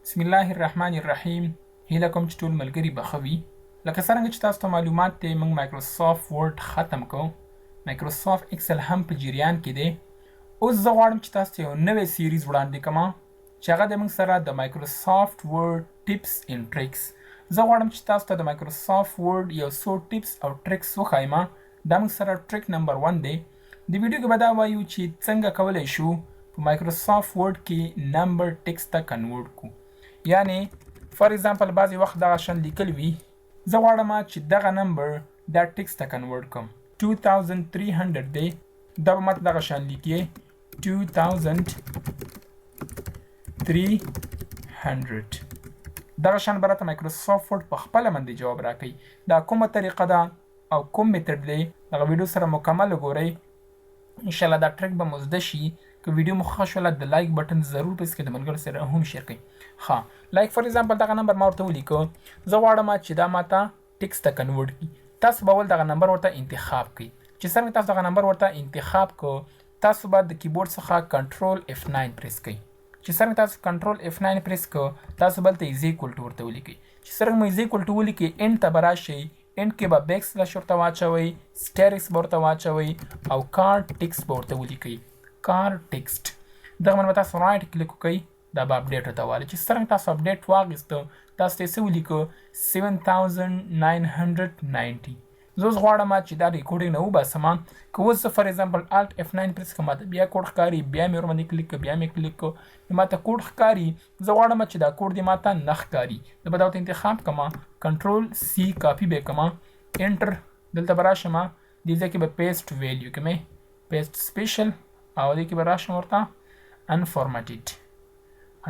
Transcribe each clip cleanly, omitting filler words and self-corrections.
بسم الله الرحمن الرحیم. هیله کوم چې ټول ملګري به ښه وي. لکه څرنګه چې تاسو ته معلومات دی، موږ مایکروسافټ ورډ ختم کړو. مایکروسافټ اکسل هم په جریان کې دی. اوس زه غواړم چې تاسو ته یو نوی سیریز وړاندې کړم چې هغه د موږ سره د مایکروسافټ ورډ ټیپس اینډ ټریکس. زه غواړم چې تاسو ته د مایکروسافټ ورډ یو څو ټیپس او ټریکس وښایم. دا موږ سره ټریک نمبر 1 دی. د ویډیو کې به دا وایو چې څنګه کولی شو په مایکروسافټ ورډ کې نمبر ټیکس ته کنورټ کړو. یعنی فار ایگزامپل بعضی وخت دغه شان لیکل وي، زه غواړم چې دغه نمبر دا ټیکس ته کنورټ کړم. 2300 دی، دا به ماته دغه شان لیکي 2300. دغه شان به راته مایکروسافټ ورډ په خپله باندې جواب راکوي. دا کومه طریقه ده او کوم میتډ دی، دغه ویډیو سره مکمل وګورئ. انشاءالله دا ټریک به مو زده شي. که ویډیو مو خوښه شوله د لایک بټن ضرور پرېس کړئ، د ملګرو سره هم شیر کړئ. ښه لایک فار ایگزامپل دغه نمبر ما ورته ولیکه، زه غواړم چې دا ماته ټیکس ته کنورټ کړي. تاسو به ول دغه نمبر ورته انتخاب کړئ. چې څرنګه تاسو دغه نمبر ورته انتخاب کړو، تاسو به د کیبورډ څخه کنټرول F9 پرېس کړئ. چې څرنګه تاسو کنټرول F9 پرېس کړو، تاسو به هلته ایز ایکول ټو ورته ولیکئ. چې څرنګه مو ایز ایکول ټو ولیکئ، اینډ ته به راشئ. اینډ کې به بیک سلیش ورته واچوئ، سټیرکس به ورته واچوئ او کار ټیکسټ به ورته ولیکئ. کار ټیکسټ دغه باندې به تاسو رایټ کلیک وکئ، دا به اپډیټ ورته والی. چې څرنګه تاسو اپډیټ واخیسته، تاسو ته یې څه ولیکه 7990. زه اوس غواړم چې دا ریکورډینګ نه وباسم. که اوس زه فار ایگزامپل الټ F9 پرېس کړم، ماته بیا کوډ ښکاري، بیا مې ورباندې کلیک کړه، بیا مې کلیک کړه، ماته کوډ ښکاري. زه غواړم چې دا کوډ دې ماته نه ښکاري. زه به دا ورته انتخاب کړم، کنټرول C کاپي به کړم، انټر دلته به راشم، دې ځای کې به پیسټ ویلیو کې مې پیسټ سپیشل او دې کې به راشم ورته unformatted.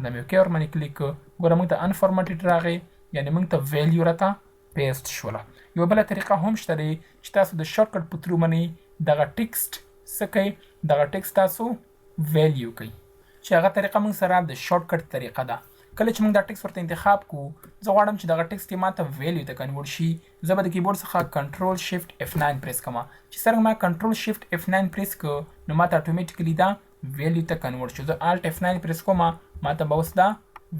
دا مې اوکې ورباندې کلیک کړه. ګوره موږ ته unformatted راغی، یعنې موږ ته ویلیو راته پیسټ شوله. یوه بله طریقه هم شته دی چې تاسو د شارټکټ په ترو باندې دغه ټیکسټ څه کوئ، دغه ټیکسټ تاسو ویلیو کوئ، چې هغه طریقه موږ سره د شارټکټ طریقه ده. کله چې موږ دا ټیکسټ ورته انتخاب کړو، زه غواړم چې دغه ټیکسټ یې ماته ویلیو ته کنورټ شي. زه به د کیبورډ څخه کنټرول شفټ F9 پرېس کړم. چې څرنګه ما کنټرول شفټ F9 پرېس کړ، نو ماته اټومیټیکلی دا ویلیو ته کنورټ شو. زه الټ F9 پرېس کوم، ماته به اوس دا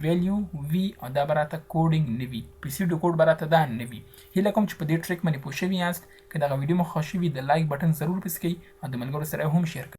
ویلیو وي او دا به راته کوډینګ نه وي، پی سي ډو کوډ به راته دا نه وي. هیله کوم چې په دې ټریک باندې پوه شوي یاست. که دغه ویډیو مو خوښ شوي، د لایک بټن ضرور پرېس کړئ او د ملګرو سره هم شیر کړئ.